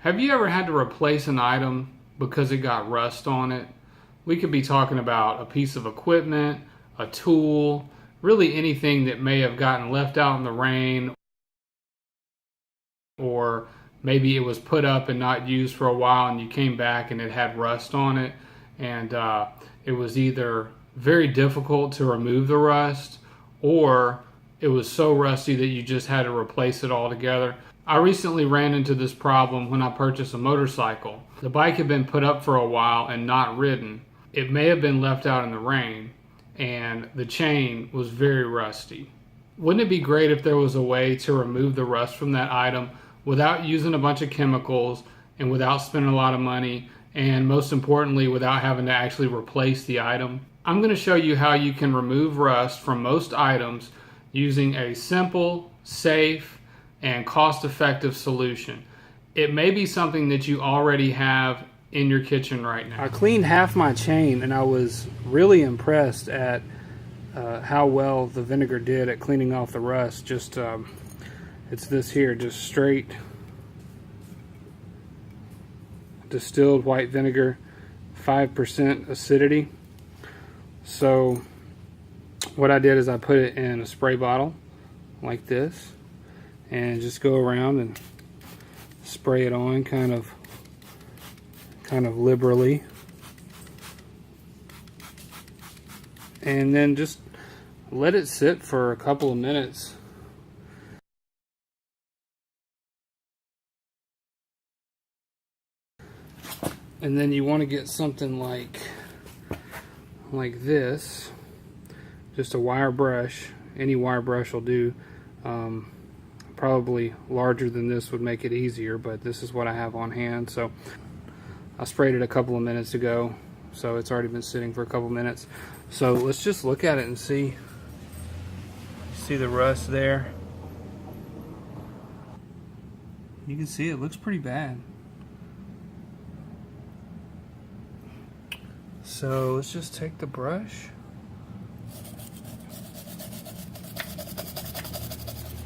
Have you ever had to replace an item because it got rust on it? We could be talking about a piece of equipment, a tool, really anything that may have gotten left out in the rain, or maybe it was put up and not used for a while and you came back and it had rust on it, and it was either very difficult to remove the rust, or it was so rusty that you just had to replace it altogether. I recently ran into this problem when I purchased a motorcycle. The bike had been put up for a while and not ridden. It may have been left out in the rain, and the chain was very rusty. Wouldn't it be great if there was a way to remove the rust from that item without using a bunch of chemicals and without spending a lot of money, and most importantly, without having to actually replace the item? I'm going to show you how you can remove rust from most items using a simple, safe, and cost-effective solution. It may be something that you already have in your kitchen right now. I cleaned half my chain and I was really impressed at how well the vinegar did at cleaning off the rust. Just it's this here, just straight distilled white vinegar, 5% acidity. So what I did is I put it in a spray bottle like this and just go around and spray it on kind of liberally, and then just let it sit for a couple of minutes. And then you want to get something like this, just a wire brush. Any wire brush will do. Probably larger than this would make it easier, but this is what I have on hand. So I sprayed it a couple of minutes ago, so it's already been sitting for a couple minutes. So let's just look at it and see the rust there. You can see it looks pretty bad. So let's just take the brush.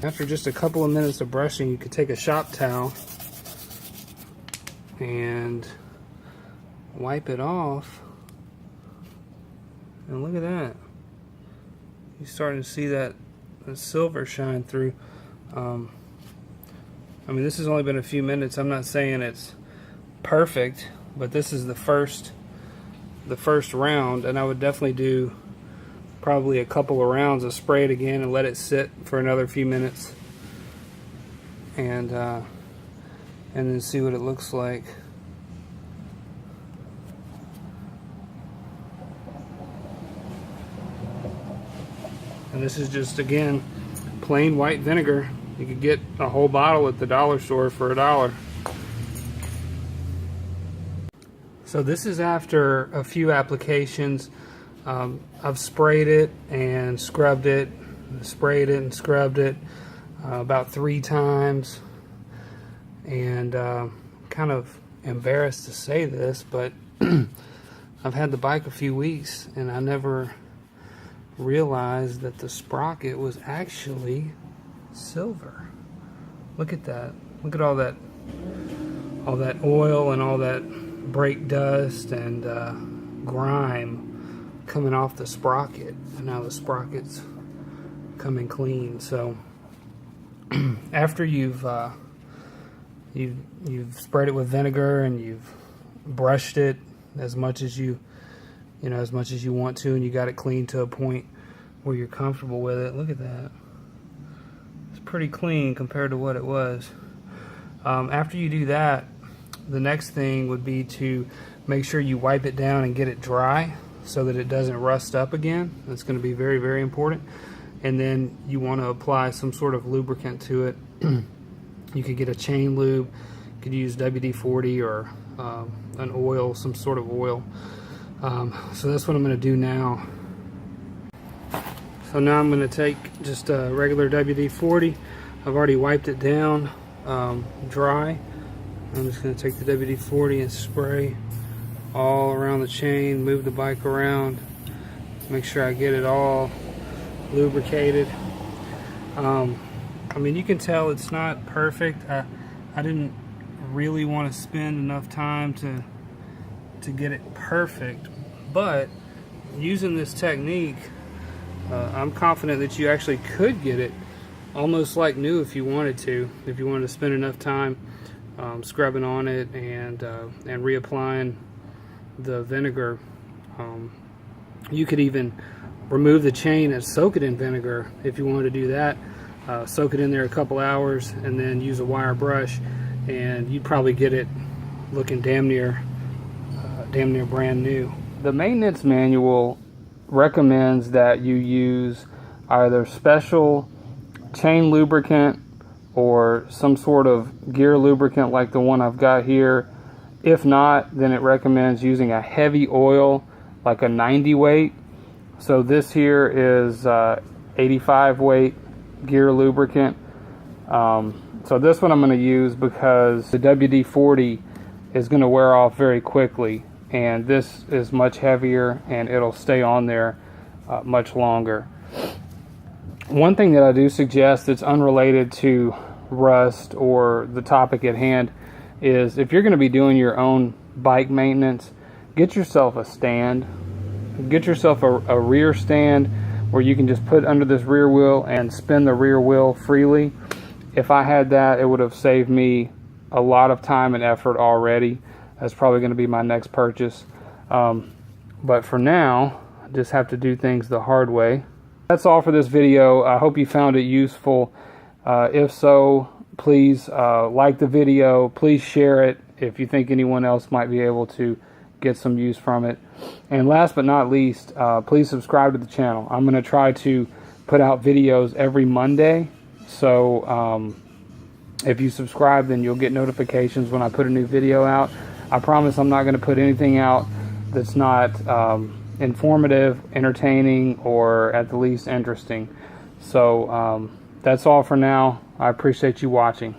After just a couple of minutes of brushing, you could take a shop towel and wipe it off. And look at that. You're starting to see that silver shine through. I mean, this has only been a few minutes. I'm not saying it's perfect, but this is the first round, and I would definitely do probably a couple of rounds of spray it again and let it sit for another few minutes, and then see what it looks like. And this is just, again, plain white vinegar. You could get a whole bottle at the dollar store for $1. So this is after a few applications. I've sprayed it and scrubbed it, sprayed it and scrubbed it about 3 times, and kind of embarrassed to say this, but I've had the bike a few weeks and I never realized that the sprocket was actually silver. Look at that. Look at all that oil and all that brake dust and grime coming off the sprocket, and now the sprocket's coming clean. So after you've sprayed it with vinegar and you've brushed it as much as you want to, and you got it clean to a point where you're comfortable with it. Look at that. It's pretty clean compared to what it was. After you do that, the next thing would be to make sure you wipe it down and get it dry so that it doesn't rust up again. That's going to be very, very important. And then you want to apply some sort of lubricant to it. You could get a chain lube. You could use WD-40 or an oil, some sort of oil. So that's what I'm going to do now. So now I'm going to take just a regular WD-40. I've already wiped it down dry. I'm just going to take the WD-40 and spray all around the chain, move the bike around, make sure I get it all lubricated. I mean, you can tell it's not perfect. I didn't really want to spend enough time to get it perfect, but using this technique, I'm confident that you actually could get it almost like new if you wanted to spend enough time scrubbing on it and reapplying the vinegar. You could even remove the chain and soak it in vinegar if you wanted to do that. Soak it in there a couple hours and then use a wire brush, and you'd probably get it looking damn near brand new. The maintenance manual recommends that you use either special chain lubricant or some sort of gear lubricant like the one I've got here. If not, then it recommends using a heavy oil like a 90 weight. So this here is 85 weight gear lubricant. So this one I'm going to use because the WD-40 is going to wear off very quickly, and this is much heavier and it'll stay on there much longer. One thing that I do suggest that's unrelated to rust or the topic at hand is if you're going to be doing your own bike maintenance, get yourself a stand. Get yourself a rear stand where you can just put under this rear wheel and spin the rear wheel freely. If I had that, it would have saved me a lot of time and effort already. That's probably going to be my next purchase. But for now, I just have to do things the hard way. That's all for this video. I hope you found it useful. If so, please like the video. Please share it if you think anyone else might be able to get some use from it. And last but not least, please subscribe to the channel. I'm going to try to put out videos every Monday. So if you subscribe, then you'll get notifications when I put a new video out. I promise I'm not going to put anything out that's not informative, entertaining, or at the least interesting. So that's all for now. I appreciate you watching.